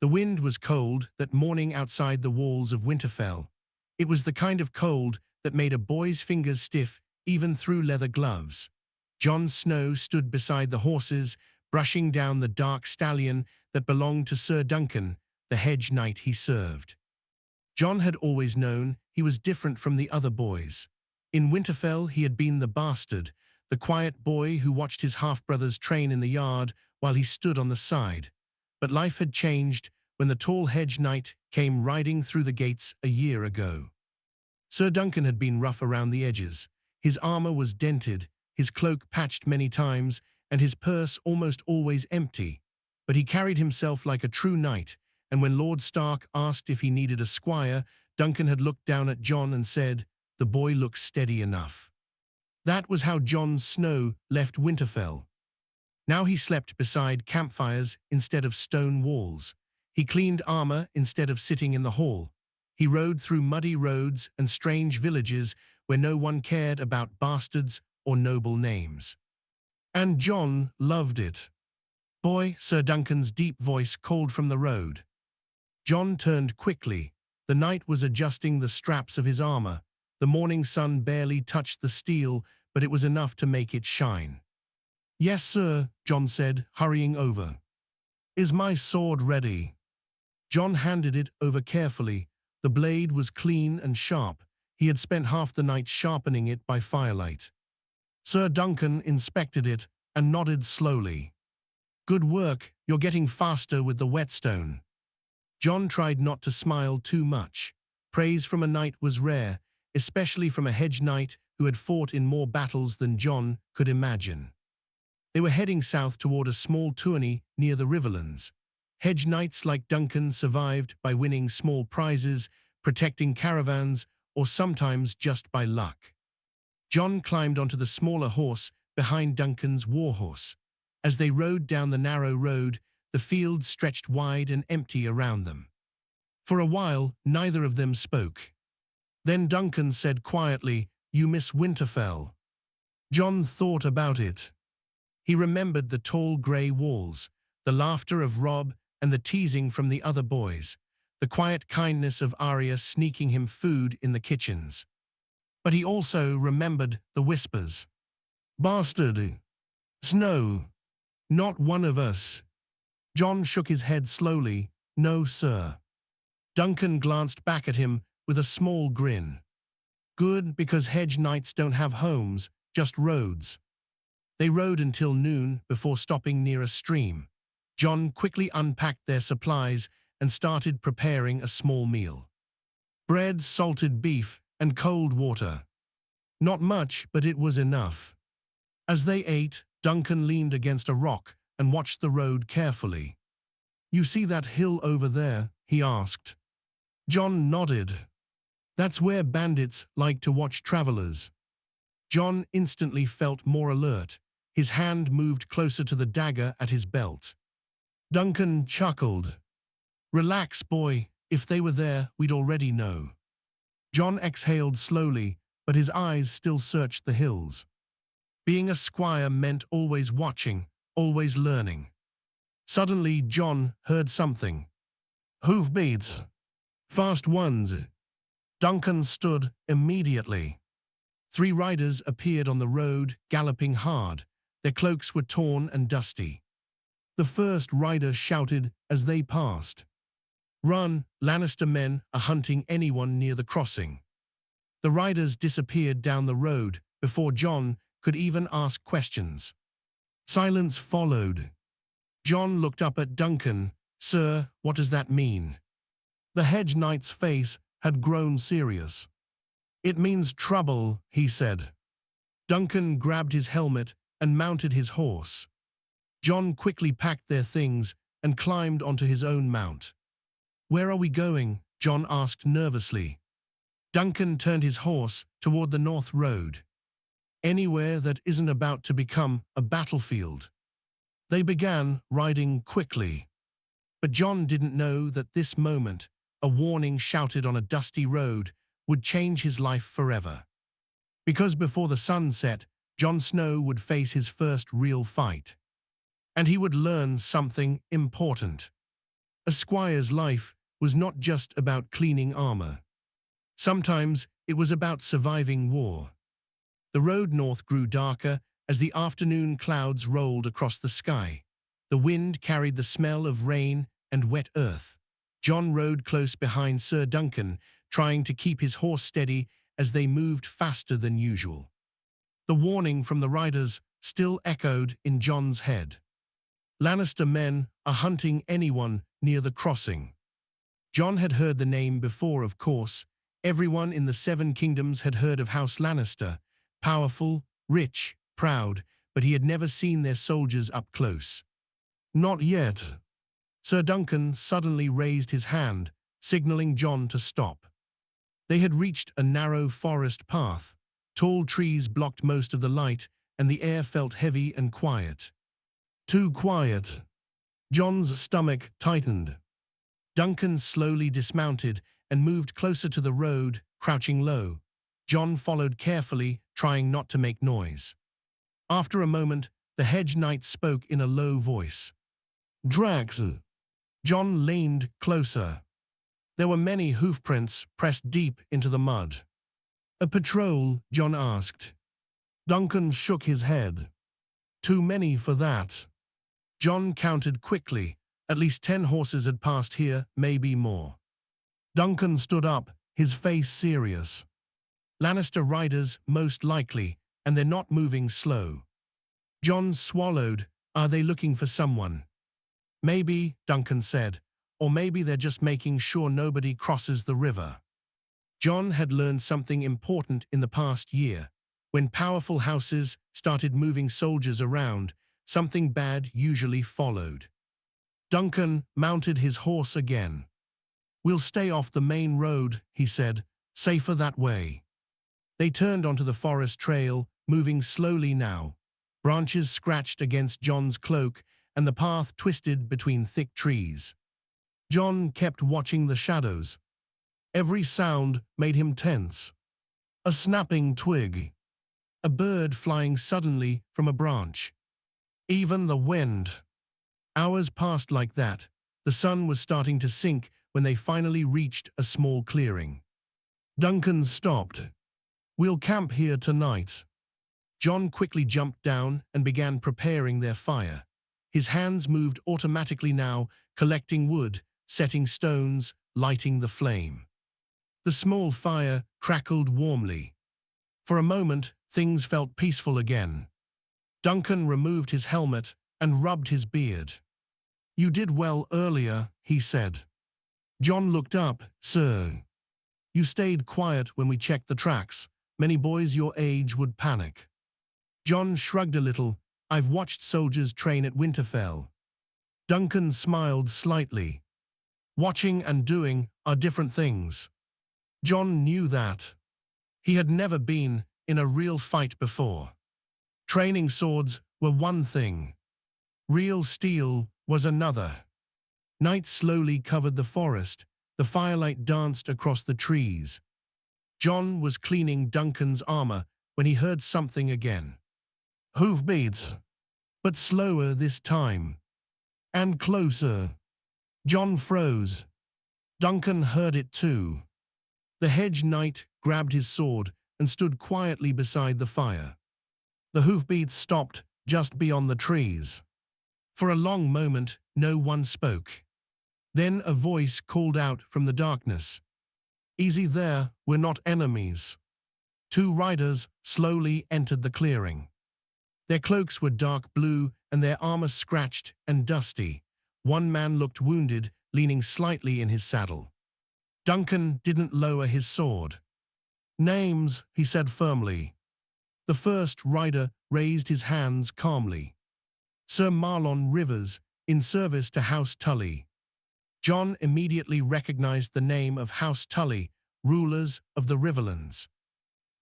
The wind was cold that morning outside the walls of Winterfell. It was the kind of cold that made a boy's fingers stiff even through leather gloves. Jon Snow stood beside the horses, brushing down the dark stallion that belonged to Sir Duncan, the hedge knight he served. Jon had always known he was different from the other boys. In Winterfell he had been the bastard, the quiet boy who watched his half-brothers train in the yard while he stood on the side. But life had changed when the tall hedge knight came riding through the gates a year ago. Sir Duncan had been rough around the edges. His armor was dented, his cloak patched many times, and his purse almost always empty. But he carried himself like a true knight, and when Lord Stark asked if he needed a squire, Duncan had looked down at Jon and said, "The boy looks steady enough." That was how Jon Snow left Winterfell. Now he slept beside campfires instead of stone walls. He cleaned armor instead of sitting in the hall. He rode through muddy roads and strange villages where no one cared about bastards or noble names. And Jon loved it. "Boy," Sir Duncan's deep voice called from the road. Jon turned quickly. The knight was adjusting the straps of his armor. The morning sun barely touched the steel, but it was enough to make it shine. "Yes, sir," Jon said, hurrying over. "Is my sword ready?" Jon handed it over carefully. The blade was clean and sharp. He had spent half the night sharpening it by firelight. Sir Duncan inspected it and nodded slowly. "Good work, you're getting faster with the whetstone." Jon tried not to smile too much. Praise from a knight was rare, especially from a hedge knight who had fought in more battles than Jon could imagine. They were heading south toward a small tourney near the Riverlands. Hedge knights like Duncan survived by winning small prizes, protecting caravans, or sometimes just by luck. Jon climbed onto the smaller horse behind Duncan's warhorse. As they rode down the narrow road, the fields stretched wide and empty around them. For a while, neither of them spoke. Then Duncan said quietly, "You miss Winterfell." Jon thought about it. He remembered the tall grey walls, the laughter of Robb and the teasing from the other boys, the quiet kindness of Arya sneaking him food in the kitchens. But he also remembered the whispers. "Bastard! Snow! Not one of us." Jon shook his head slowly. "No, sir." Duncan glanced back at him with a small grin. "Good, because hedge knights don't have homes, just roads." They rode until noon before stopping near a stream. Jon quickly unpacked their supplies and started preparing a small meal. Bread, salted beef, and cold water. Not much, but it was enough. As they ate, Duncan leaned against a rock and watched the road carefully. "You see that hill over there?" he asked. Jon nodded. "That's where bandits like to watch travelers." Jon instantly felt more alert. His hand moved closer to the dagger at his belt. Duncan chuckled. "Relax, boy. If they were there, we'd already know." Jon exhaled slowly, but his eyes still searched the hills. Being a squire meant always watching, always learning. Suddenly, Jon heard something. Hoofbeats. Fast ones. Duncan stood immediately. 3 riders appeared on the road, galloping hard. Their cloaks were torn and dusty. The first rider shouted as they passed. "Run, Lannister men are hunting anyone near the crossing." The riders disappeared down the road before Jon could even ask questions. Silence followed. Jon looked up at Duncan. "Sir, what does that mean?" The hedge knight's face had grown serious. "It means trouble," he said. Duncan grabbed his helmet and mounted his horse. Jon quickly packed their things and climbed onto his own mount. "Where are we going?" Jon asked nervously. Duncan turned his horse toward the north road. "Anywhere that isn't about to become a battlefield." They began riding quickly. But Jon didn't know that this moment, a warning shouted on a dusty road, would change his life forever. Because before the sun set, Jon Snow would face his first real fight. And he would learn something important. A squire's life was not just about cleaning armor. Sometimes it was about surviving war. The road north grew darker as the afternoon clouds rolled across the sky. The wind carried the smell of rain and wet earth. Jon rode close behind Sir Duncan, trying to keep his horse steady as they moved faster than usual. The warning from the riders still echoed in Jon's head. Lannister men are hunting anyone near the crossing. Jon had heard the name before, of course. Everyone in the Seven Kingdoms had heard of House Lannister, powerful, rich, proud, but he had never seen their soldiers up close. Not yet. Sir Duncan suddenly raised his hand, signaling Jon to stop. They had reached a narrow forest path. Tall trees blocked most of the light, and the air felt heavy and quiet. Too quiet. Jon's stomach tightened. Duncan slowly dismounted and moved closer to the road, crouching low. Jon followed carefully, trying not to make noise. After a moment, the Hedge Knight spoke in a low voice. "Drax." Jon leaned closer. There were many hoofprints pressed deep into the mud. "A patrol?" Jon asked. Duncan shook his head. "Too many for that." Jon counted quickly. At least 10 horses had passed here, maybe more. Duncan stood up, his face serious. "Lannister riders, most likely, and they're not moving slow." Jon swallowed. "Are they looking for someone?" "Maybe," Duncan said, "or maybe they're just making sure nobody crosses the river." Jon had learned something important in the past year. When powerful houses started moving soldiers around, something bad usually followed. Duncan mounted his horse again. "We'll stay off the main road," he said, "safer that way." They turned onto the forest trail, moving slowly now. Branches scratched against Jon's cloak, and the path twisted between thick trees. Jon kept watching the shadows. Every sound made him tense. A snapping twig. A bird flying suddenly from a branch. Even the wind. Hours passed like that. The sun was starting to sink when they finally reached a small clearing. Duncan stopped. "We'll camp here tonight." Jon quickly jumped down and began preparing their fire. His hands moved automatically now, collecting wood, setting stones, lighting the flame. The small fire crackled warmly. For a moment, things felt peaceful again. Duncan removed his helmet and rubbed his beard. "You did well earlier," he said. Jon looked up. "Sir, you stayed quiet when we checked the tracks. Many boys your age would panic." Jon shrugged a little. "I've watched soldiers train at Winterfell." Duncan smiled slightly. Watching and doing are different things. Jon knew that. He had never been in a real fight before. Training swords were one thing. Real steel was another. Night slowly covered the forest. The firelight danced across the trees. Jon was cleaning Duncan's armor when he heard something again. Hoofbeats. But slower this time. And closer. Jon froze. Duncan heard it too. The Hedge Knight grabbed his sword and stood quietly beside the fire. The hoofbeats stopped just beyond the trees. For a long moment, no one spoke. Then a voice called out from the darkness. "Easy there, we're not enemies." 2 riders slowly entered the clearing. Their cloaks were dark blue and their armor scratched and dusty. One man looked wounded, leaning slightly in his saddle. Duncan didn't lower his sword. "Names," he said firmly. The first rider raised his hands calmly. "Sir Marlon Rivers, in service to House Tully." Jon immediately recognized the name of House Tully, rulers of the Riverlands.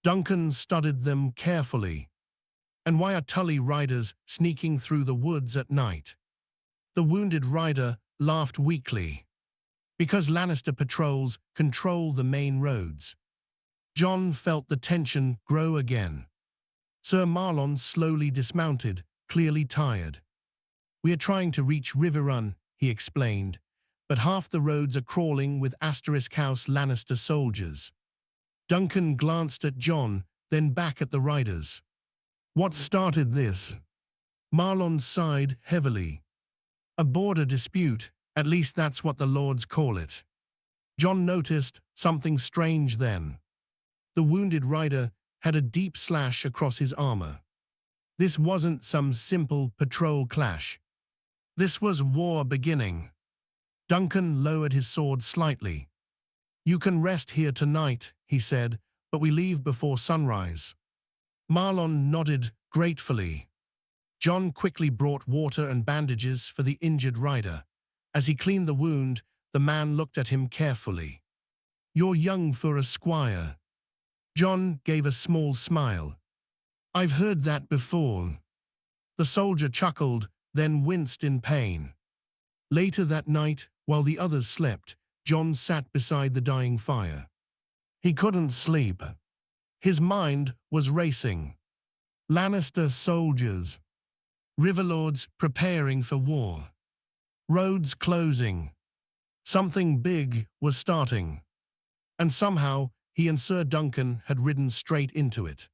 Duncan studied them carefully. "And why are Tully riders sneaking through the woods at night?" The wounded rider laughed weakly. "Because Lannister patrols control the main roads." Jon felt the tension grow again. Sir Marlon slowly dismounted, clearly tired. "We are trying to reach River Run," he explained, but half the roads are crawling with House Lannister soldiers. Duncan glanced at Jon, then back at the riders. What started this? Marlon sighed heavily. A border dispute, at least that's what the lords call it. Jon noticed something strange then. The wounded rider had a deep slash across his armor. This wasn't some simple patrol clash. This was war beginning. Duncan lowered his sword slightly. You can rest here tonight, he said, but we leave before sunrise. Marlon nodded gratefully. Jon quickly brought water and bandages for the injured rider. As he cleaned the wound, the man looked at him carefully. You're young for a squire. Jon gave a small smile. I've heard that before. The soldier chuckled, then winced in pain. Later that night, while the others slept, Jon sat beside the dying fire. He couldn't sleep. His mind was racing. Lannister soldiers. Riverlords preparing for war. Roads closing. Something big was starting. And somehow, he and Sir Duncan had ridden straight into it.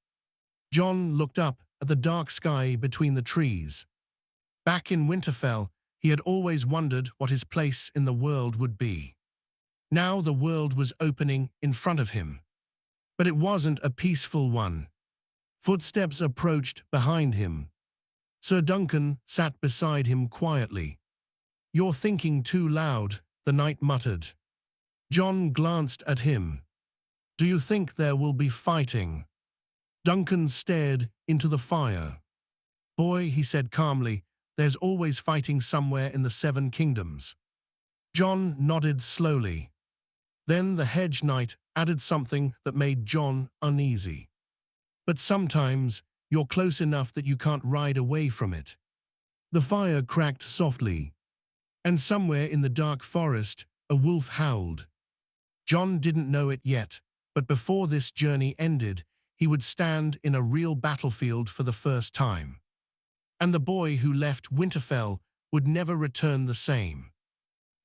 Jon looked up at the dark sky between the trees. Back in Winterfell, he had always wondered what his place in the world would be. Now the world was opening in front of him. But it wasn't a peaceful one. Footsteps approached behind him. Sir Duncan sat beside him quietly. You're thinking too loud, the knight muttered. Jon glanced at him. Do you think there will be fighting? Duncan stared into the fire. Boy, he said calmly, there's always fighting somewhere in the Seven Kingdoms. Jon nodded slowly. Then the Hedge Knight added something that made Jon uneasy. But sometimes you're close enough that you can't ride away from it. The fire cracked softly, and somewhere in the dark forest, a wolf howled. Jon didn't know it yet, but before this journey ended, he would stand in a real battlefield for the first time. And the boy who left Winterfell would never return the same.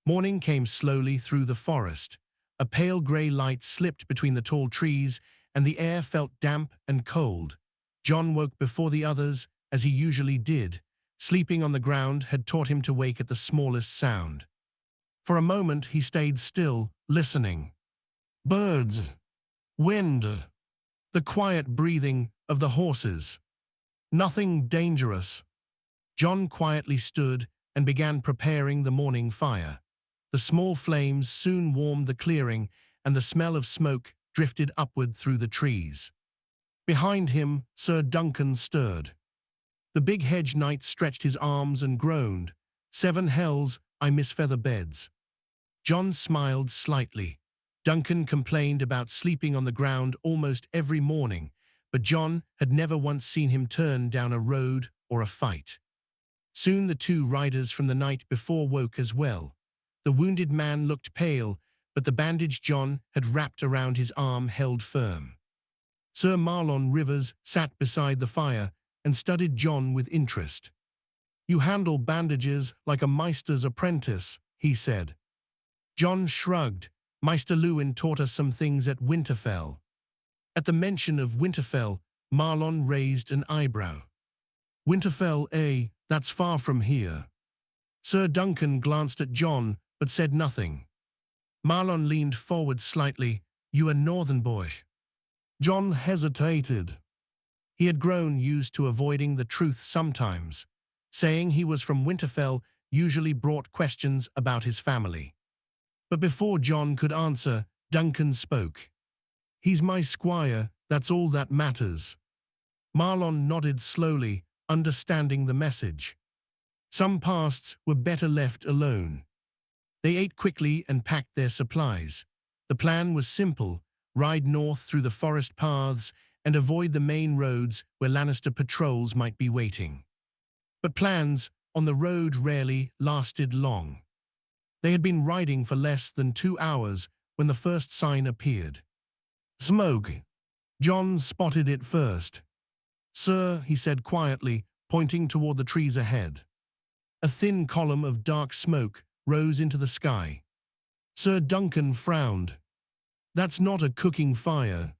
Morning came slowly through the forest. A pale grey light slipped between the tall trees, and the air felt damp and cold. Jon woke before the others, as he usually did. Sleeping on the ground had taught him to wake at the smallest sound. For a moment he stayed still, listening. Birds. Wind. The quiet breathing of the horses. Nothing dangerous. Jon quietly stood and began preparing the morning fire. The small flames soon warmed the clearing, and the smell of smoke drifted upward through the trees. Behind him, Sir Duncan stirred. The big Hedge Knight stretched his arms and groaned. 7 hells, I miss feather beds. Jon smiled slightly. Duncan complained about sleeping on the ground almost every morning, but Jon had never once seen him turn down a road or a fight. Soon the 2 riders from the night before woke as well. The wounded man looked pale, but the bandage Jon had wrapped around his arm held firm. Sir Marlon Rivers sat beside the fire and studied Jon with interest. You handle bandages like a Meister's apprentice, he said. Jon shrugged. Meister Lewin taught us some things at Winterfell. At the mention of Winterfell, Marlon raised an eyebrow. Winterfell, eh? That's far from here. Sir Duncan glanced at Jon, but said nothing. Marlon leaned forward slightly. You a northern boy? Jon hesitated. He had grown used to avoiding the truth sometimes. Saying he was from Winterfell usually brought questions about his family. But before Jon could answer, Duncan spoke. He's my squire, that's all that matters. Marlon nodded slowly, understanding the message. Some pasts were better left alone. They ate quickly and packed their supplies. The plan was simple: ride north through the forest paths and avoid the main roads where Lannister patrols might be waiting. But plans on the road rarely lasted long. They had been riding for less than 2 hours when the first sign appeared. Smoke. Jon spotted it first. Sir, he said quietly, pointing toward the trees ahead. A thin column of dark smoke rose into the sky. Sir Duncan frowned. That's not a cooking fire.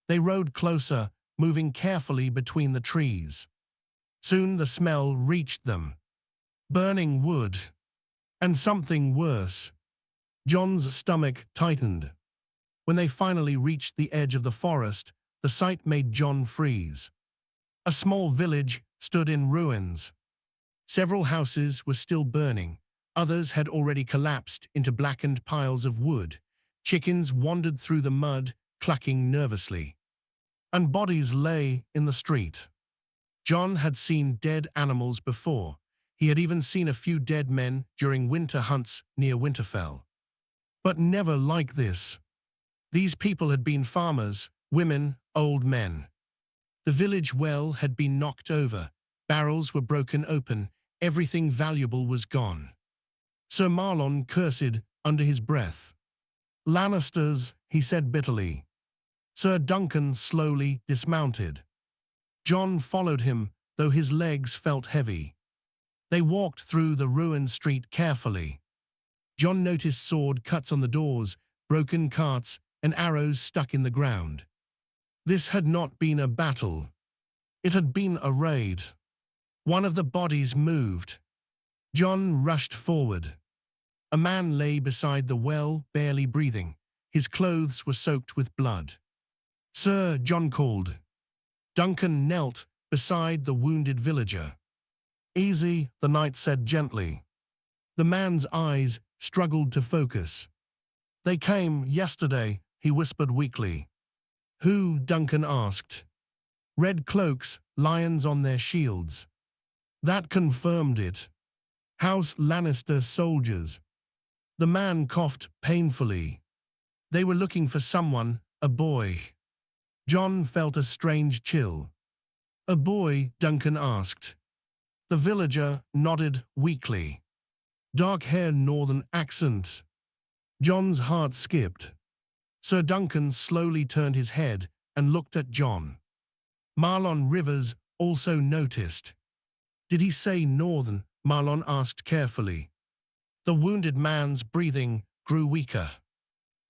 They rode closer, moving carefully between the trees. Soon the smell reached them. Burning wood. And something worse. Jon's stomach tightened. When they finally reached the edge of the forest, the sight made Jon freeze. A small village stood in ruins. Several houses were still burning. Others had already collapsed into blackened piles of wood. Chickens wandered through the mud, clucking nervously. And bodies lay in the street. Jon had seen dead animals before. He had even seen a few dead men during winter hunts near Winterfell. But never like this. These people had been farmers, women, old men. The village well had been knocked over. Barrels were broken open. Everything valuable was gone. Sir Marlon cursed under his breath. Lannisters, he said bitterly. Sir Duncan slowly dismounted. Jon followed him, though his legs felt heavy. They walked through the ruined street carefully. Jon noticed sword cuts on the doors, broken carts, and arrows stuck in the ground. This had not been a battle. It had been a raid. One of the bodies moved. Jon rushed forward. A man lay beside the well, barely breathing. His clothes were soaked with blood. "Sir," Jon called. Duncan knelt beside the wounded villager. "Easy," the knight said gently. The man's eyes struggled to focus. "They came yesterday," he whispered weakly. "Who?" Duncan asked. "Red cloaks, lions on their shields." That confirmed it. House Lannister soldiers. The man coughed painfully. They were looking for someone, a boy. Jon felt a strange chill. "A boy?" Duncan asked. The villager nodded weakly. Dark hair, northern accent. Jon's heart skipped. Sir Duncan slowly turned his head and looked at Jon. Marlon Rivers also noticed. "Did he say northern?" Marlon asked carefully. The wounded man's breathing grew weaker.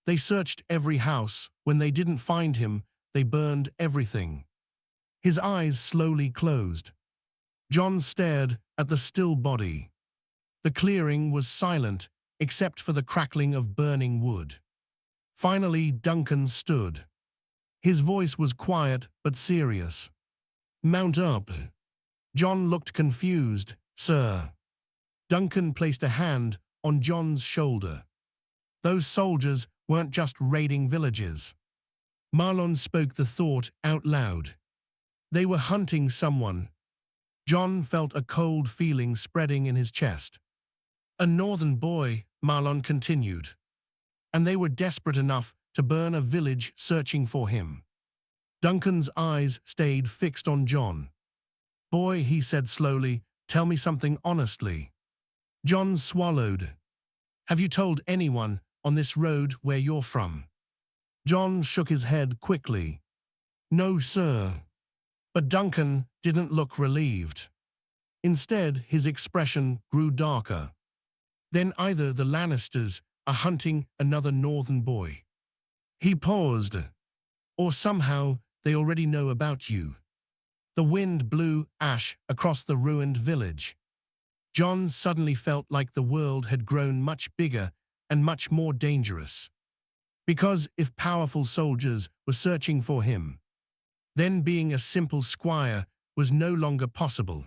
"They searched every house. When they didn't find him, they burned everything." His eyes slowly closed. Jon stared at the still body. The clearing was silent, except for the crackling of burning wood. Finally, Duncan stood. His voice was quiet but serious. "Mount up." Jon looked confused. "Sir." Duncan placed a hand on Jon's shoulder. Those soldiers weren't just raiding villages. Marlon spoke the thought out loud. They were hunting someone. Jon felt a cold feeling spreading in his chest. "A northern boy," Marlon continued. "And they were desperate enough to burn a village searching for him." Duncan's eyes stayed fixed on Jon. "Boy," he said slowly, "tell me something honestly." Jon swallowed. "Have you told anyone on this road where you're from?" Jon shook his head quickly. "No, sir." But Duncan didn't look relieved. Instead, his expression grew darker. "Then either the Lannisters are hunting another northern boy." He paused. "Or somehow they already know about you." The wind blew ash across the ruined village. Jon suddenly felt like the world had grown much bigger and much more dangerous. Because if powerful soldiers were searching for him, then being a simple squire was no longer possible.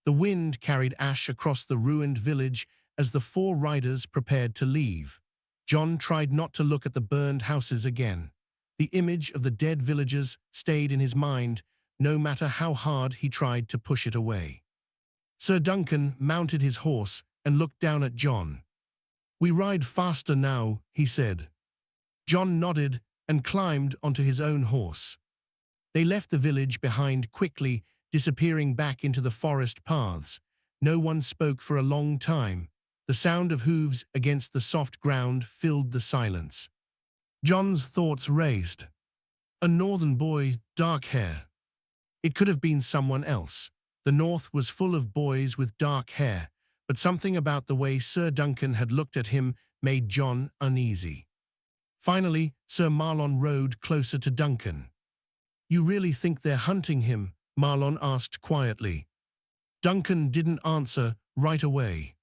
The wind carried ash across the ruined village as the four riders prepared to leave. Jon tried not to look at the burned houses again. The image of the dead villagers stayed in his mind, no matter how hard he tried to push it away. Sir Duncan mounted his horse and looked down at Jon. "We ride faster now," he said. Jon nodded and climbed onto his own horse. They left the village behind quickly, disappearing back into the forest paths. No one spoke for a long time. The sound of hooves against the soft ground filled the silence. Jon's thoughts raced. A northern boy, dark hair. It could have been someone else. The north was full of boys with dark hair, but something about the way Sir Duncan had looked at him made Jon uneasy. Finally, Sir Marlon rode closer to Duncan. "You really think they're hunting him?" Marlon asked quietly. Duncan didn't answer right away.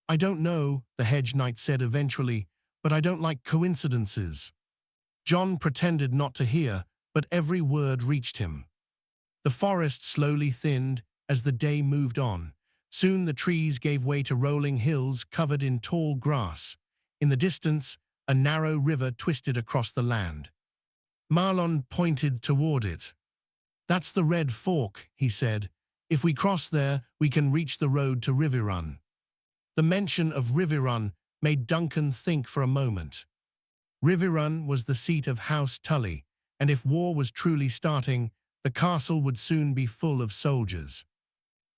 "I don't know," the Hedge Knight said eventually, "but I don't like coincidences." Jon pretended not to hear, but every word reached him. The forest slowly thinned as the day moved on. Soon the trees gave way to rolling hills covered in tall grass. In the distance, a narrow river twisted across the land. Marlon pointed toward it. "That's the Red Fork," he said. "If we cross there, we can reach the road to Riverrun." The mention of Riverrun made Duncan think for a moment. Riverrun was the seat of House Tully, and if war was truly starting, the castle would soon be full of soldiers.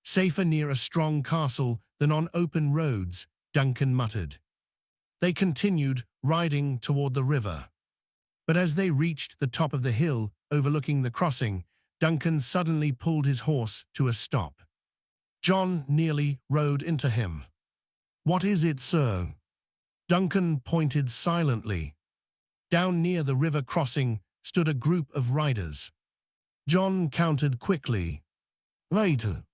"Safer near a strong castle than on open roads," Duncan muttered. They continued, riding toward the river. But as they reached the top of the hill overlooking the crossing, Duncan suddenly pulled his horse to a stop. Jon nearly rode into him. "What is it, sir?" Duncan pointed silently. Down near the river crossing stood a group of riders. Jon counted quickly. "Later,"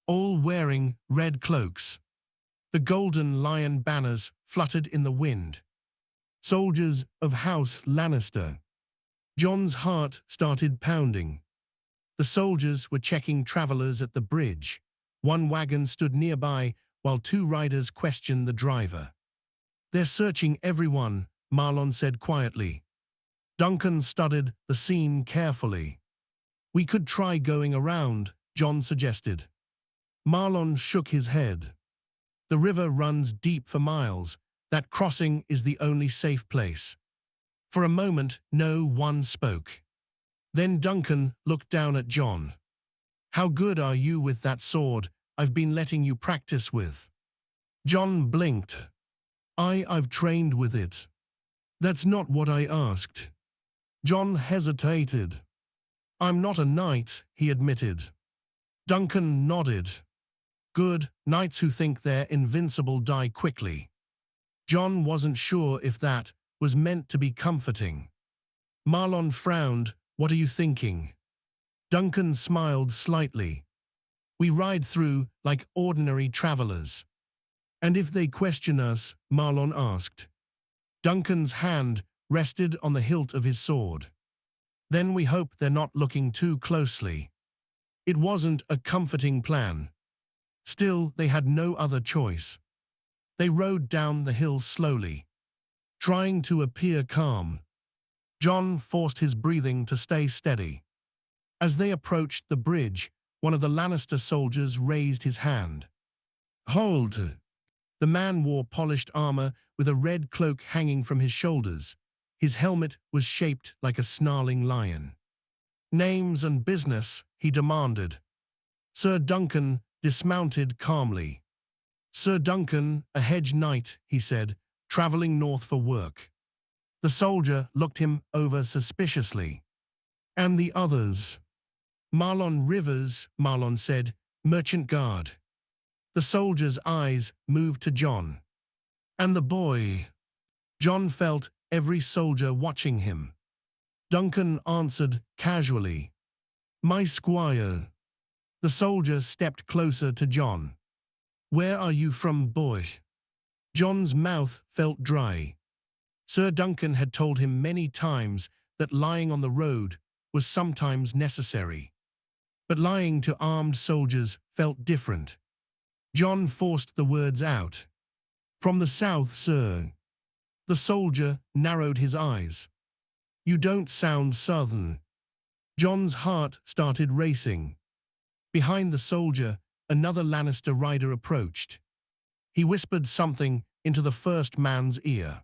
all wearing red cloaks. The golden lion banners fluttered in the wind. "Soldiers of House Lannister." Jon's heart started pounding. The soldiers were checking travelers at the bridge. One wagon stood nearby while two riders questioned the driver. "They're searching everyone," Marlon said quietly. Duncan studied the scene carefully. "We could try going around," Jon suggested. Marlon shook his head. "The river runs deep for miles. That crossing is the only safe place." For a moment, no one spoke. Then Duncan looked down at Jon. "How good are you with that sword I've been letting you practice with?" Jon blinked. I've trained with it." "That's not what I asked." Jon hesitated. "I'm not a knight," he admitted. Duncan nodded. "Good, knights who think they're invincible die quickly." Jon wasn't sure if that was meant to be comforting. Marlon frowned. "What are you thinking?" Duncan smiled slightly. "We ride through like ordinary travelers." "And if they question us?" Marlon asked. Duncan's hand rested on the hilt of his sword. "Then we hope they're not looking too closely." It wasn't a comforting plan. Still, they had no other choice. They rode down the hill slowly, trying to appear calm. Jon forced his breathing to stay steady. As they approached the bridge, one of the Lannister soldiers raised his hand. "Hold!" The man wore polished armor with a red cloak hanging from his shoulders. His helmet was shaped like a snarling lion. "Names and business," he demanded. Sir Duncan dismounted calmly. "Sir Duncan, a Hedge Knight," he said, "traveling north for work." The soldier looked him over suspiciously. "And the others?" "Marlon Rivers," Marlon said, "Merchant Guard." The soldier's eyes moved to Jon. "And the boy?" Jon felt every soldier watching him. Duncan answered casually, "My squire." The soldier stepped closer to Jon. "Where are you from, boy?" Jon's mouth felt dry. Sir Duncan had told him many times that lying on the road was sometimes necessary. But lying to armed soldiers felt different. Jon forced the words out. "From the south, sir." The soldier narrowed his eyes. "You don't sound southern." Jon's heart started racing. Behind the soldier, another Lannister rider approached. He whispered something into the first man's ear.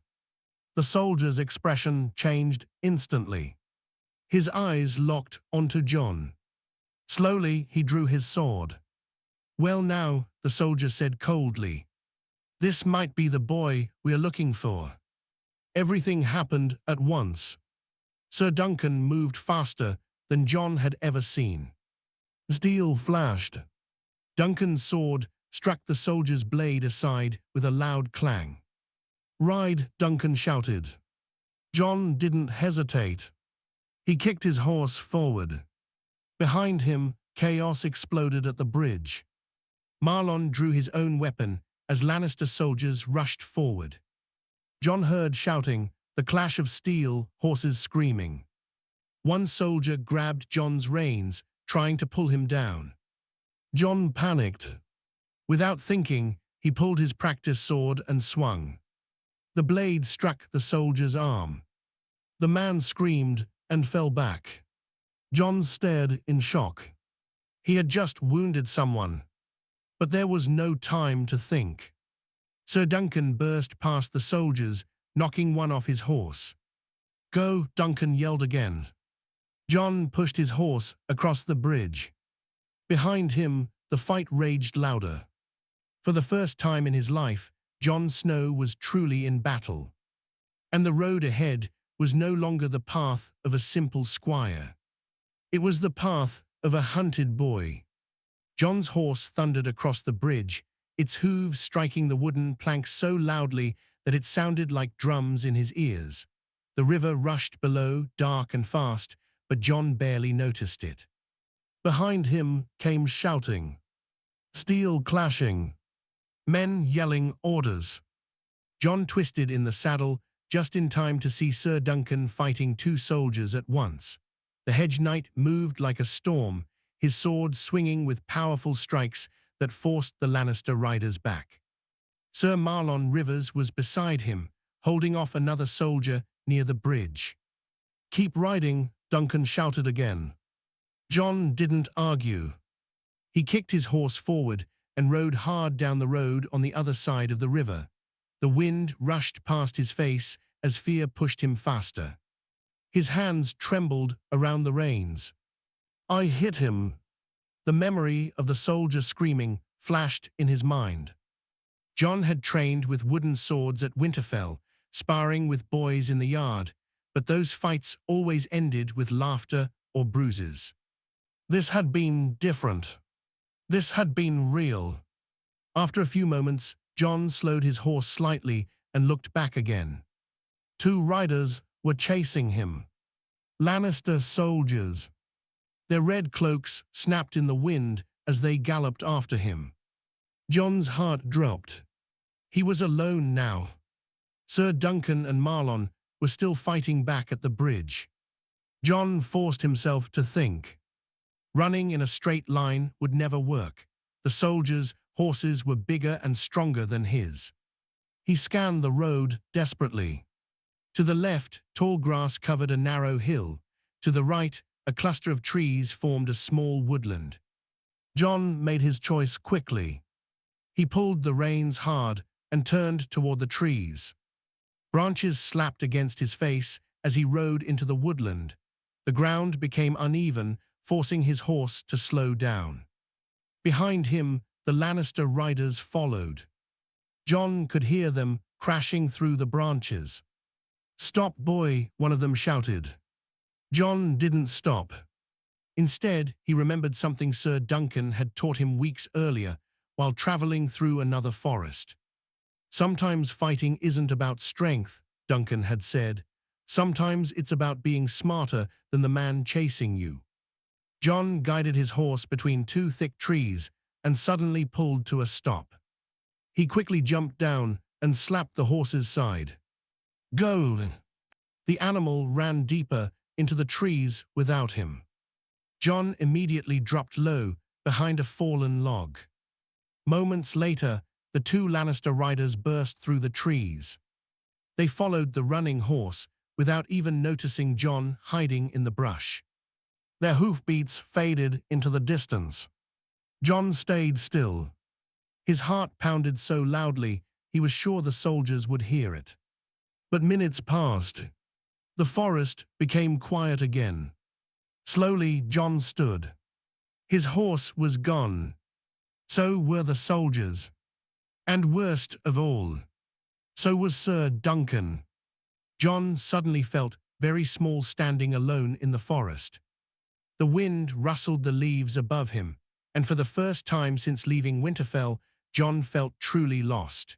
The soldier's expression changed instantly. His eyes locked onto Jon. Slowly, he drew his sword. "Well now," the soldier said coldly. "This might be the boy we're looking for." Everything happened at once. Sir Duncan moved faster than Jon had ever seen. Steel flashed. Duncan's sword struck the soldier's blade aside with a loud clang. "Ride," Duncan shouted. Jon didn't hesitate. He kicked his horse forward. Behind him, chaos exploded at the bridge. Marlon drew his own weapon as Lannister soldiers rushed forward. Jon heard shouting, the clash of steel, horses screaming. One soldier grabbed Jon's reins, trying to pull him down. Jon panicked. Without thinking, he pulled his practice sword and swung. The blade struck the soldier's arm. The man screamed and fell back. Jon stared in shock. He had just wounded someone. But there was no time to think. Sir Duncan burst past the soldiers, knocking one off his horse. "Go," Duncan yelled again. Jon pushed his horse across the bridge. Behind him, the fight raged louder. For the first time in his life, Jon Snow was truly in battle. And the road ahead was no longer the path of a simple squire. It was the path of a hunted boy. Jon's horse thundered across the bridge, its hooves striking the wooden planks so loudly that it sounded like drums in his ears. The river rushed below, dark and fast, but Jon barely noticed it. Behind him came shouting, steel clashing, men yelling orders. Jon twisted in the saddle, just in time to see Sir Duncan fighting two soldiers at once. The Hedge Knight moved like a storm, his sword swinging with powerful strikes that forced the Lannister riders back. Sir Marlon Rivers was beside him, holding off another soldier near the bridge. "Keep riding," Duncan shouted again. Jon didn't argue. He kicked his horse forward and rode hard down the road on the other side of the river. The wind rushed past his face as fear pushed him faster. His hands trembled around the reins. "I hit him." The memory of the soldier screaming flashed in his mind. Jon had trained with wooden swords at Winterfell, sparring with boys in the yard, but those fights always ended with laughter or bruises. This had been different. This had been real. After a few moments, Jon slowed his horse slightly and looked back again. Two riders were chasing him. Lannister soldiers. Their red cloaks snapped in the wind as they galloped after him. Jon's heart dropped. He was alone now. Sir Duncan and Marlon were still fighting back at the bridge. Jon forced himself to think. Running in a straight line would never work. The soldiers' horses were bigger and stronger than his. He scanned the road desperately. To the left, tall grass covered a narrow hill. To the right, a cluster of trees formed a small woodland. Jon made his choice quickly. He pulled the reins hard and turned toward the trees. Branches slapped against his face as he rode into the woodland. The ground became uneven, forcing his horse to slow down. Behind him, the Lannister riders followed. Jon could hear them crashing through the branches. "Stop, boy," one of them shouted. Jon didn't stop. Instead, he remembered something Sir Duncan had taught him weeks earlier while traveling through another forest. "Sometimes fighting isn't about strength," Duncan had said. "Sometimes it's about being smarter than the man chasing you." Jon guided his horse between two thick trees and suddenly pulled to a stop. He quickly jumped down and slapped the horse's side. "Go!" The animal ran deeper into the trees without him. Jon immediately dropped low behind a fallen log. Moments later, the two Lannister riders burst through the trees. They followed the running horse without even noticing Jon hiding in the brush. Their hoofbeats faded into the distance. Jon stayed still. His heart pounded so loudly he was sure the soldiers would hear it. But minutes passed. The forest became quiet again. Slowly, Jon stood. His horse was gone. So were the soldiers. And worst of all, so was Sir Duncan. Jon suddenly felt very small standing alone in the forest. The wind rustled the leaves above him, and for the first time since leaving Winterfell, Jon felt truly lost.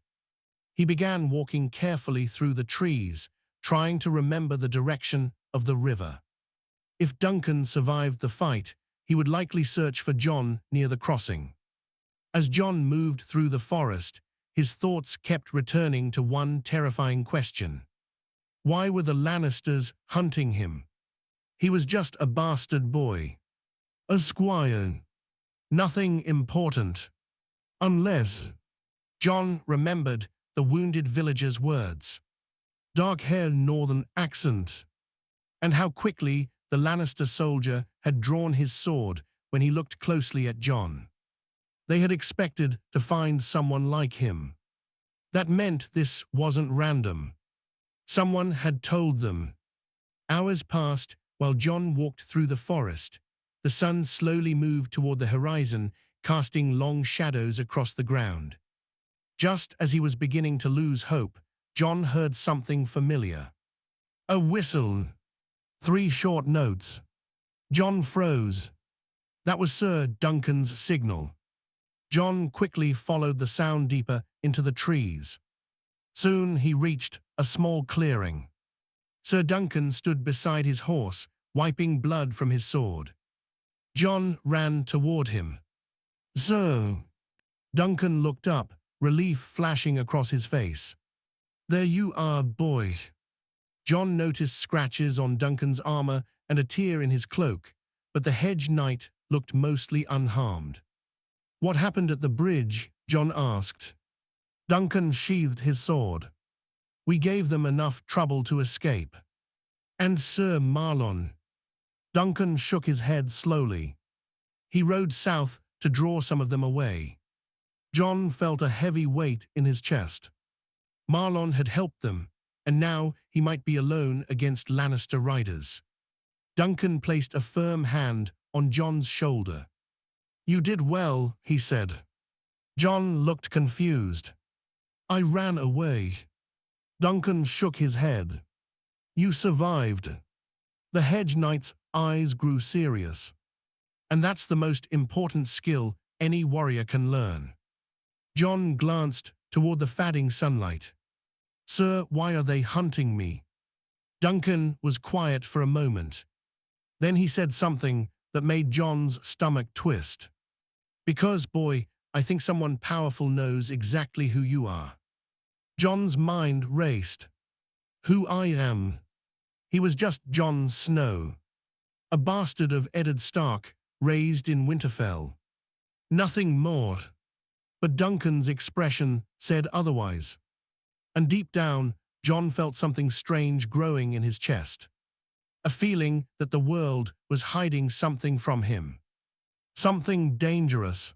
He began walking carefully through the trees, trying to remember the direction of the river. If Duncan survived the fight, he would likely search for Jon near the crossing. As Jon moved through the forest, his thoughts kept returning to one terrifying question. Why were the Lannisters hunting him? He was just a bastard boy. A squire. Nothing important. Unless... Jon remembered the wounded villager's words. Dark-haired northern accent. And how quickly the Lannister soldier had drawn his sword when he looked closely at Jon. They had expected to find someone like him. That meant this wasn't random. Someone had told them. Hours passed while Jon walked through the forest. The sun slowly moved toward the horizon, casting long shadows across the ground. Just as he was beginning to lose hope, Jon heard something familiar. A whistle. 3 short notes. Jon froze. That was Sir Duncan's signal. Jon quickly followed the sound deeper into the trees. Soon he reached a small clearing. Sir Duncan stood beside his horse, wiping blood from his sword. Jon ran toward him. "Sir." Duncan looked up, relief flashing across his face. "There you are, boys." Jon noticed scratches on Duncan's armor and a tear in his cloak, but the Hedge Knight looked mostly unharmed. "What happened at the bridge?" Jon asked. Duncan sheathed his sword. "We gave them enough trouble to escape." "And Sir Marlon?" Duncan shook his head slowly. "He rode south to draw some of them away." Jon felt a heavy weight in his chest. Marlon had helped them, and now he might be alone against Lannister riders. Duncan placed a firm hand on Jon's shoulder. "You did well," he said. Jon looked confused. "I ran away." Duncan shook his head. "You survived." The Hedge Knight's eyes grew serious. "And that's the most important skill any warrior can learn." Jon glanced toward the fading sunlight. "Sir, why are they hunting me?" Duncan was quiet for a moment. Then he said something that made Jon's stomach twist. "Because, boy, I think someone powerful knows exactly who you are." Jon's mind raced. Who I am? He was just Jon Snow, a bastard of Eddard Stark, raised in Winterfell. Nothing more. But Duncan's expression said otherwise. And deep down, Jon felt something strange growing in his chest. A feeling that the world was hiding something from him. Something dangerous.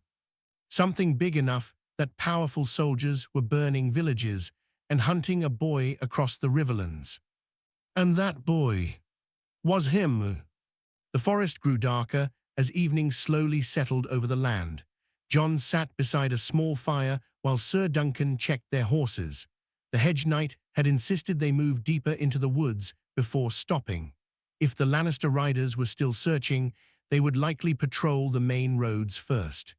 Something big enough that powerful soldiers were burning villages and hunting a boy across the riverlands. And that boy was him. The forest grew darker as evening slowly settled over the land. Jon sat beside a small fire while Sir Duncan checked their horses. The Hedge Knight had insisted they move deeper into the woods before stopping. If the Lannister riders were still searching, they would likely patrol the main roads first.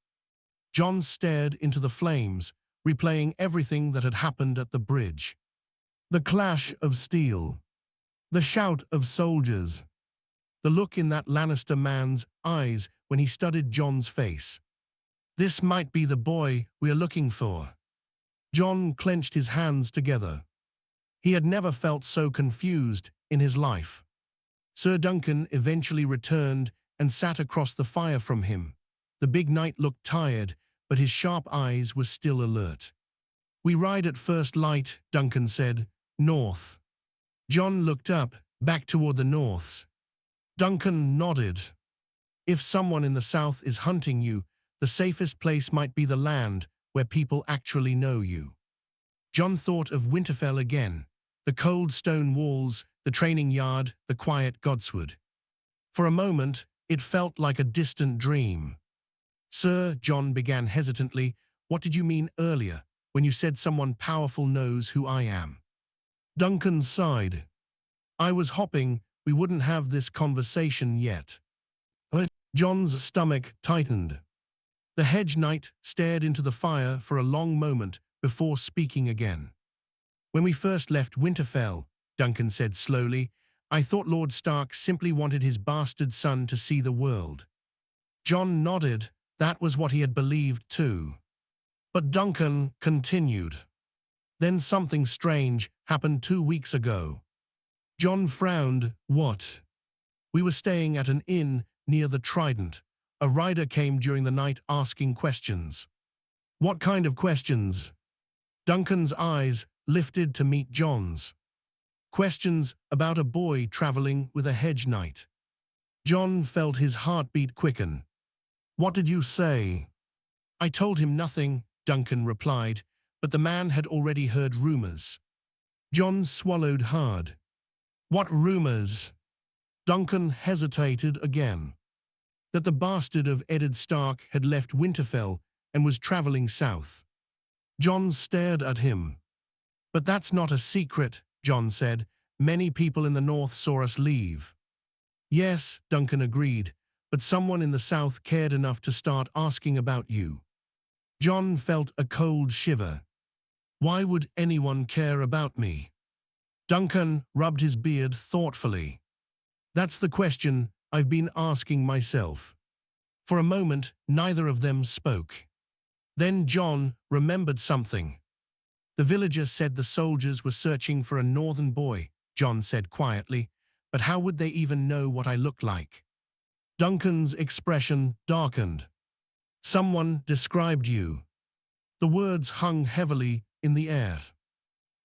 Jon stared into the flames, replaying everything that had happened at the bridge. The clash of steel. The shout of soldiers. The look in that Lannister man's eyes when he studied Jon's face. This might be the boy we are looking for. Jon clenched his hands together. He had never felt so confused in his life. Sir Duncan eventually returned and sat across the fire from him. The big knight looked tired, but his sharp eyes were still alert. "We ride at first light," Duncan said. "North." Jon looked up, back toward the north. Duncan nodded. "If someone in the south is hunting you, the safest place might be the land where people actually know you." Jon thought of Winterfell again, the cold stone walls, the training yard, the quiet godswood. For a moment, it felt like a distant dream. "Sir," Jon began hesitantly, "what did you mean earlier when you said someone powerful knows who I am?" Duncan sighed. "I was hoping we wouldn't have this conversation yet." Jon's stomach tightened. The Hedge Knight stared into the fire for a long moment before speaking again. When we first left Winterfell, Duncan said slowly, I thought Lord Stark simply wanted his bastard son to see the world. Jon nodded. That was what he had believed too. But Duncan continued. Then something strange happened 2 weeks ago. Jon frowned. What? We were staying at an inn near the Trident. A rider came during the night asking questions. What kind of questions? Duncan's eyes lifted to meet Jon's. Questions about a boy traveling with a hedge knight. Jon felt his heartbeat quicken. What did you say? I told him nothing, Duncan replied, but the man had already heard rumors. Jon swallowed hard. What rumors? Duncan hesitated again. That the bastard of Eddard Stark had left Winterfell and was traveling south. Jon stared at him. But that's not a secret, Jon said. Many people in the north saw us leave. Yes, Duncan agreed, but someone in the south cared enough to start asking about you. Jon felt a cold shiver. Why would anyone care about me? Duncan rubbed his beard thoughtfully. That's the question I've been asking myself. For a moment, neither of them spoke. Then Jon remembered something. The villager said the soldiers were searching for a northern boy, Jon said quietly, but how would they even know what I looked like? Duncan's expression darkened. Someone described you. The words hung heavily in the air.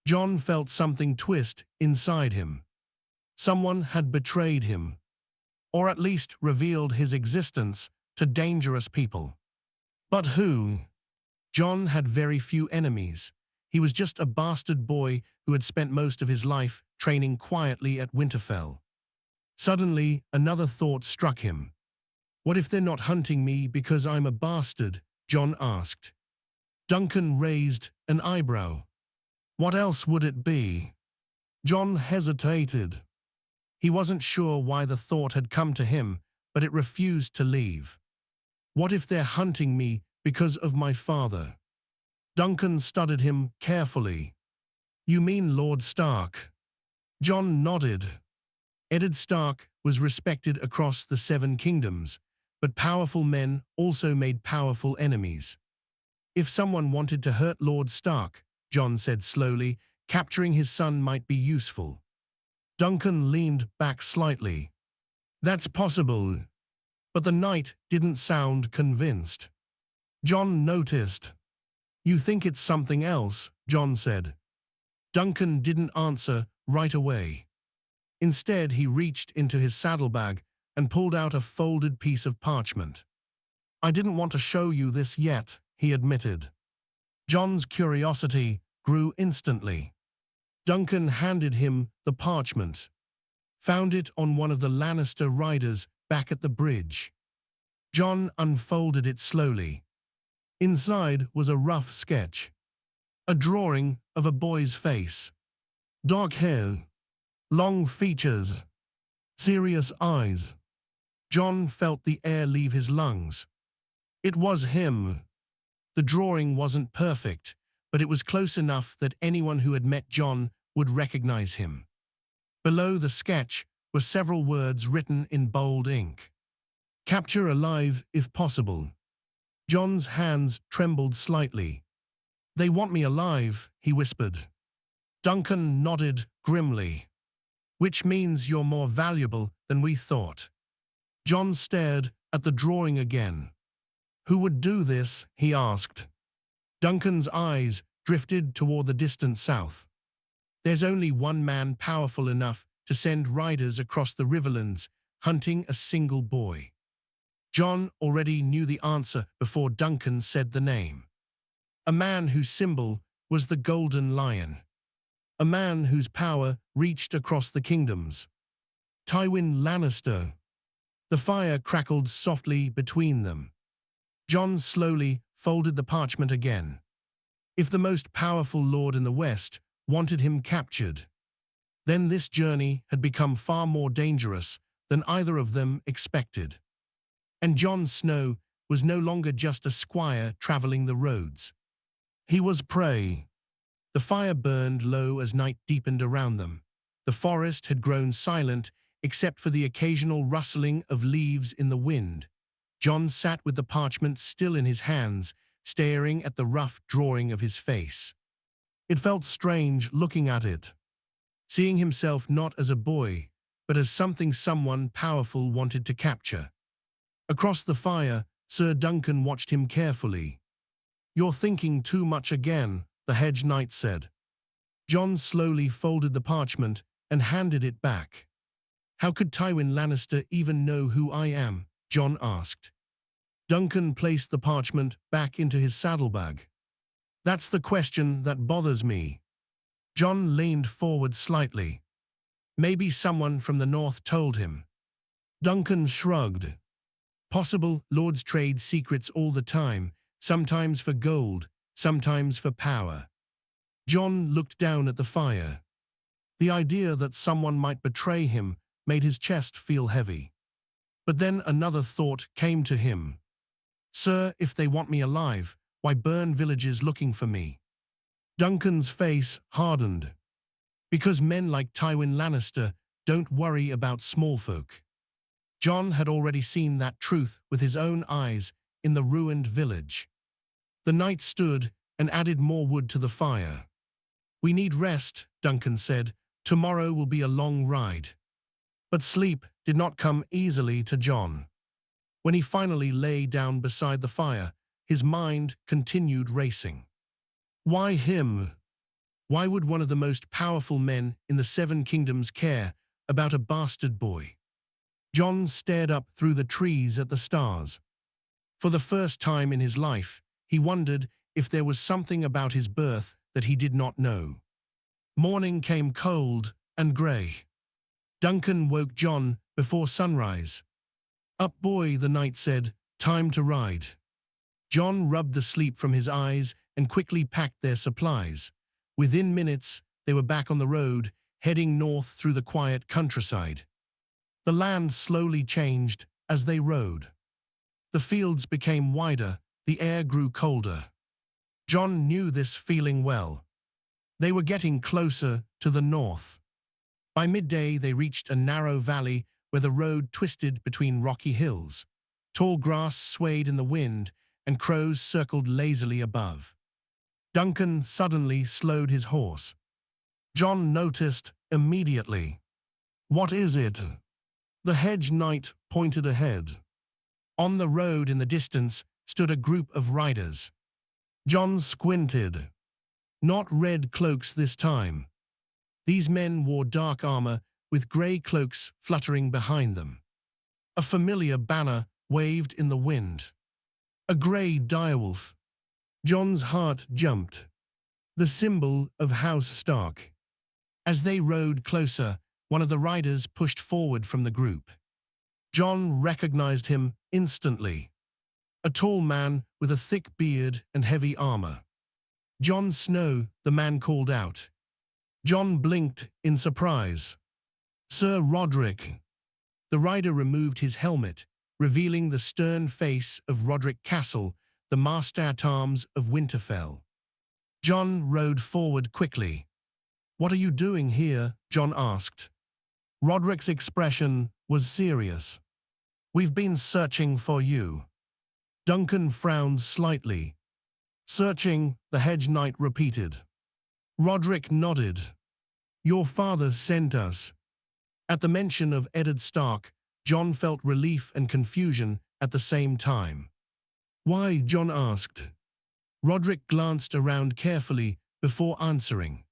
Jon felt something twist inside him. Someone had betrayed him, or at least revealed his existence to dangerous people. But who? Jon had very few enemies. He was just a bastard boy who had spent most of his life training quietly at Winterfell. Suddenly, another thought struck him. What if they're not hunting me because I'm a bastard? Jon asked. Duncan raised an eyebrow. What else would it be? Jon hesitated. He wasn't sure why the thought had come to him, but it refused to leave. What if they're hunting me because of my father? Duncan studied him carefully. You mean Lord Stark? Jon nodded. Eddard Stark was respected across the Seven Kingdoms, but powerful men also made powerful enemies. If someone wanted to hurt Lord Stark, Jon said slowly, capturing his son might be useful. Duncan leaned back slightly. That's possible. But the knight didn't sound convinced. Jon noticed. You think it's something else, Jon said. Duncan didn't answer right away. Instead, he reached into his saddlebag and pulled out a folded piece of parchment. I didn't want to show you this yet, he admitted. Jon's curiosity grew instantly. Duncan handed him the parchment. Found it on one of the Lannister riders back at the bridge. Jon unfolded it slowly. Inside was a rough sketch. A drawing of a boy's face. Dark hair. Long features. Serious eyes. Jon felt the air leave his lungs. It was him. The drawing wasn't perfect, but it was close enough that anyone who had met Jon would recognize him. Below the sketch were several words written in bold ink. Capture alive if possible. Jon's hands trembled slightly. They want me alive, he whispered. Duncan nodded grimly. Which means you're more valuable than we thought. Jon stared at the drawing again. Who would do this? He asked. Duncan's eyes drifted toward the distant south. There's only one man powerful enough to send riders across the riverlands hunting a single boy. Jon already knew the answer before Duncan said the name. A man whose symbol was the golden lion. A man whose power reached across the kingdoms. Tywin Lannister. The fire crackled softly between them. Jon slowly folded the parchment again. If the most powerful lord in the West wanted him captured, then this journey had become far more dangerous than either of them expected. And Jon Snow was no longer just a squire traveling the roads. He was prey. The fire burned low as night deepened around them. The forest had grown silent, except for the occasional rustling of leaves in the wind. Jon sat with the parchment still in his hands, staring at the rough drawing of his face. It felt strange looking at it, seeing himself not as a boy, but as something someone powerful wanted to capture. Across the fire, Sir Duncan watched him carefully. "You're thinking too much again," the Hedge Knight said. Jon slowly folded the parchment and handed it back. "How could Tywin Lannister even know who I am?" Jon asked. Duncan placed the parchment back into his saddlebag. "That's the question that bothers me." Jon leaned forward slightly. "Maybe someone from the north told him." Duncan shrugged. "Possible. Lords trade secrets all the time, sometimes for gold, sometimes for power." Jon looked down at the fire. The idea that someone might betray him made his chest feel heavy. But then another thought came to him. "Sir, if they want me alive, why burn villages looking for me?" Duncan's face hardened. "Because men like Tywin Lannister don't worry about small folk." Jon had already seen that truth with his own eyes in the ruined village. The knight stood and added more wood to the fire. "We need rest," Duncan said. "Tomorrow will be a long ride." But sleep did not come easily to Jon. When he finally lay down beside the fire, his mind continued racing. Why him? Why would one of the most powerful men in the Seven Kingdoms care about a bastard boy? Jon stared up through the trees at the stars. For the first time in his life, he wondered if there was something about his birth that he did not know. Morning came cold and grey. Duncan woke Jon before sunrise. "Up, boy," the knight said. "Time to ride." Jon rubbed the sleep from his eyes and quickly packed their supplies. Within minutes, they were back on the road, heading north through the quiet countryside. The land slowly changed as they rode. The fields became wider, the air grew colder. Jon knew this feeling well. They were getting closer to the north. By midday, they reached a narrow valley where the road twisted between rocky hills. Tall grass swayed in the wind, and crows circled lazily above. Duncan suddenly slowed his horse. Jon noticed immediately. "What is it?" The Hedge Knight pointed ahead. On the road in the distance stood a group of riders. Jon squinted. Not red cloaks this time. These men wore dark armor with grey cloaks fluttering behind them. A familiar banner waved in the wind. A grey direwolf. Jon's heart jumped. The symbol of House Stark. As they rode closer, one of the riders pushed forward from the group. Jon recognized him instantly. A tall man with a thick beard and heavy armor. "Jon Snow," the man called out. Jon blinked in surprise. "Sir Roderick." The rider removed his helmet, revealing the stern face of Roderick Castle, the master-at-arms of Winterfell. Jon rode forward quickly. "What are you doing here?" Jon asked. Roderick's expression was serious. "We've been searching for you." Duncan frowned slightly. "Searching," the Hedge Knight repeated. Roderick nodded. "Your father sent us." At the mention of Eddard Stark, Jon felt relief and confusion at the same time. "Why?" Jon asked. Roderick glanced around carefully before answering.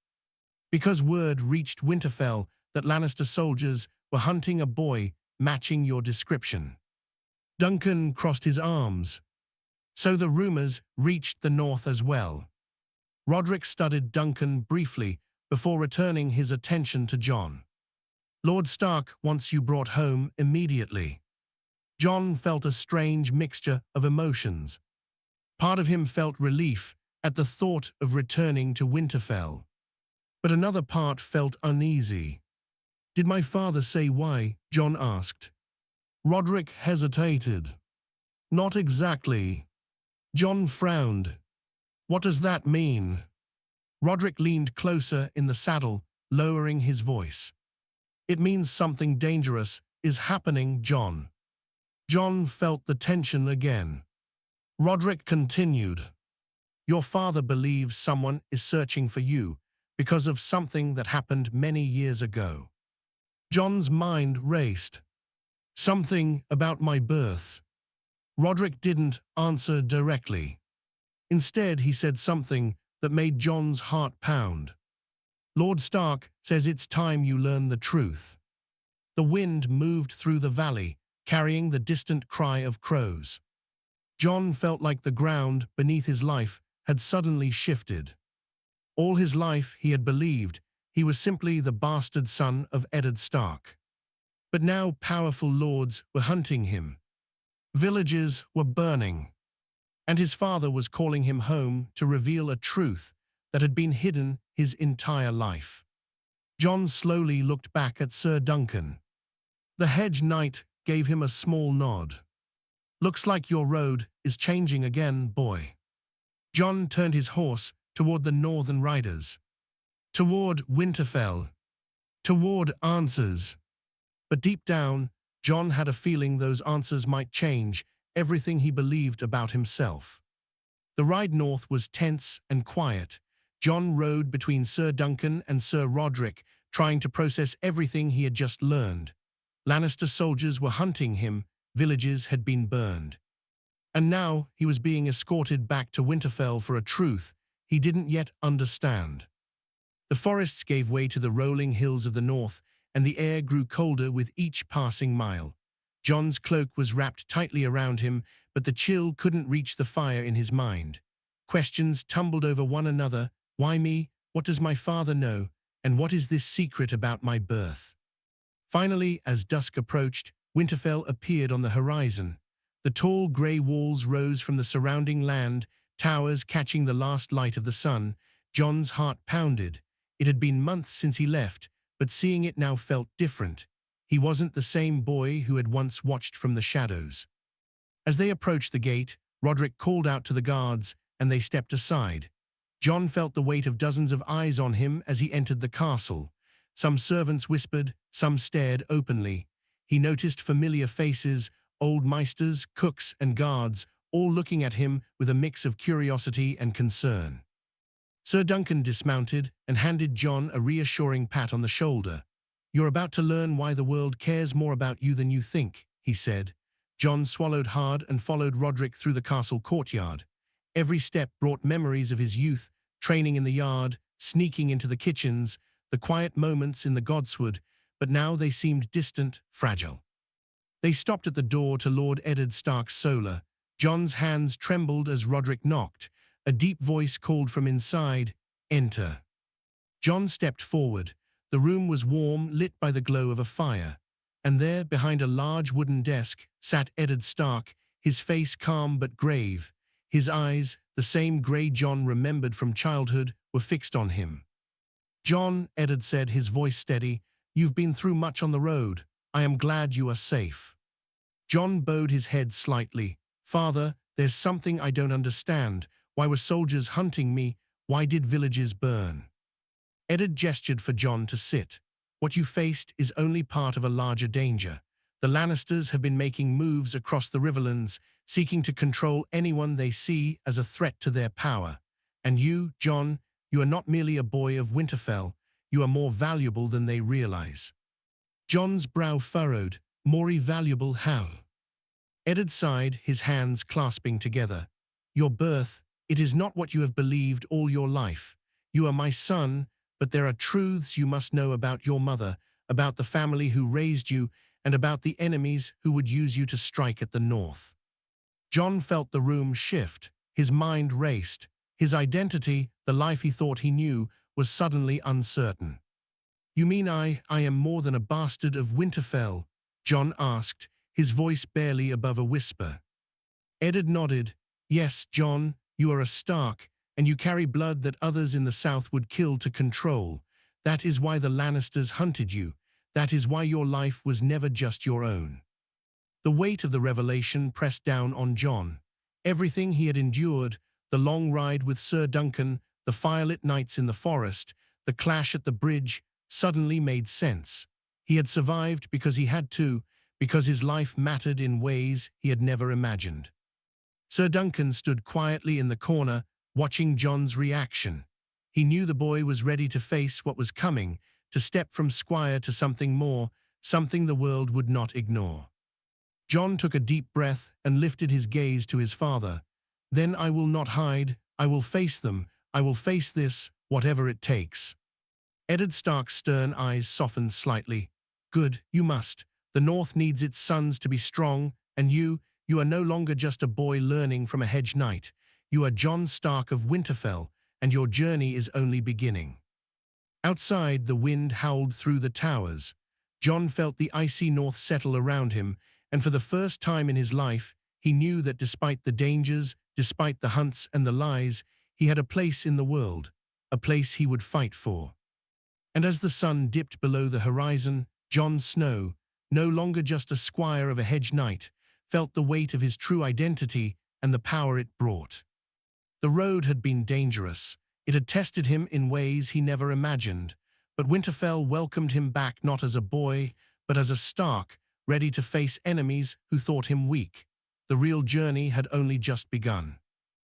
"Because word reached Winterfell that Lannister soldiers were hunting a boy matching your description." Duncan crossed his arms. "So the rumors reached the north as well." Roderick studied Duncan briefly before returning his attention to Jon. "Lord Stark wants you brought home immediately." Jon felt a strange mixture of emotions. Part of him felt relief at the thought of returning to Winterfell. But another part felt uneasy. "Did my father say why?" Jon asked. Roderick hesitated. "Not exactly." Jon frowned. "What does that mean?" Roderick leaned closer in the saddle, lowering his voice. It means something dangerous is happening, Jon. Jon felt the tension again. Roderick continued. Your father believes someone is searching for you because of something that happened many years ago. Jon's mind raced. Something about my birth. Roderick didn't answer directly. Instead, he said something that made Jon's heart pound. Lord Stark says it's time you learn the truth. The wind moved through the valley, carrying the distant cry of crows. Jon felt like the ground beneath his life had suddenly shifted. All his life he had believed he was simply the bastard son of Eddard Stark. But now powerful lords were hunting him. Villages were burning. And his father was calling him home to reveal a truth that had been hidden his entire life. Jon slowly looked back at Sir Duncan. The Hedge Knight gave him a small nod. Looks like your road is changing again, boy. Jon turned his horse toward the northern riders. Toward Winterfell. Toward answers. But deep down, Jon had a feeling those answers might change everything he believed about himself. The ride north was tense and quiet. Jon rode between Sir Duncan and Sir Roderick, trying to process everything he had just learned. Lannister soldiers were hunting him, villages had been burned. And now he was being escorted back to Winterfell for a truth he didn't yet understand. The forests gave way to the rolling hills of the north, and the air grew colder with each passing mile. Jon's cloak was wrapped tightly around him, but the chill couldn't reach the fire in his mind. Questions tumbled over one another. Why me? What does my father know? And what is this secret about my birth? Finally, as dusk approached, Winterfell appeared on the horizon. The tall grey walls rose from the surrounding land, towers catching the last light of the sun. Jon's heart pounded. It had been months since he left, but seeing it now felt different. He wasn't the same boy who had once watched from the shadows. As they approached the gate, Roderick called out to the guards, and they stepped aside. Jon felt the weight of dozens of eyes on him as he entered the castle. Some servants whispered, some stared openly. He noticed familiar faces, old maesters, cooks, and guards, all looking at him with a mix of curiosity and concern. Sir Duncan dismounted and handed Jon a reassuring pat on the shoulder. You're about to learn why the world cares more about you than you think, he said. Jon swallowed hard and followed Roderick through the castle courtyard. Every step brought memories of his youth, training in the yard, sneaking into the kitchens, the quiet moments in the godswood, but now they seemed distant, fragile. They stopped at the door to Lord Eddard Stark's solar. Jon's hands trembled as Roderick knocked. A deep voice called from inside, "Enter." Jon stepped forward. The room was warm, lit by the glow of a fire. And there, behind a large wooden desk, sat Eddard Stark, his face calm but grave. His eyes, the same grey Jon remembered from childhood, were fixed on him. "Jon," Eddard said, his voice steady, "you've been through much on the road. I am glad you are safe." Jon bowed his head slightly. "Father, there's something I don't understand. Why were soldiers hunting me? Why did villages burn?" Eddard gestured for Jon to sit. "What you faced is only part of a larger danger. The Lannisters have been making moves across the Riverlands, seeking to control anyone they see as a threat to their power. And you, Jon, you are not merely a boy of Winterfell. You are more valuable than they realize." Jon's brow furrowed. "More valuable how?" Eddard sighed, his hands clasping together. "Your birth, it is not what you have believed all your life. You are my son, but there are truths you must know about your mother, about the family who raised you, and about the enemies who would use you to strike at the north." Jon felt the room shift. His mind raced. His identity, the life he thought he knew, was suddenly uncertain. "You mean I am more than a bastard of Winterfell?" Jon asked, his voice barely above a whisper. Eddard nodded. "Yes, Jon, you are a Stark, and you carry blood that others in the south would kill to control. That is why the Lannisters hunted you. That is why your life was never just your own." The weight of the revelation pressed down on Jon. Everything he had endured, the long ride with Sir Duncan, the firelit nights in the forest, the clash at the bridge suddenly made sense. He had survived because he had to, because his life mattered in ways he had never imagined. Sir Duncan stood quietly in the corner, watching Jon's reaction. He knew the boy was ready to face what was coming, to step from Squire to something more, something the world would not ignore. Jon took a deep breath and lifted his gaze to his father. "Then I will not hide, I will face them, I will face this, whatever it takes." Eddard Stark's stern eyes softened slightly. "Good, you must. The North needs its sons to be strong, and you are no longer just a boy learning from a Hedge knight. You are Jon Stark of Winterfell, and your journey is only beginning." Outside, the wind howled through the towers. Jon felt the icy north settle around him, and for the first time in his life, he knew that despite the dangers, despite the hunts and the lies, he had a place in the world, a place he would fight for. And as the sun dipped below the horizon, Jon Snow, no longer just a squire of a Hedge knight, felt the weight of his true identity and the power it brought. The road had been dangerous. It had tested him in ways he never imagined, but Winterfell welcomed him back not as a boy, but as a Stark, ready to face enemies who thought him weak. The real journey had only just begun.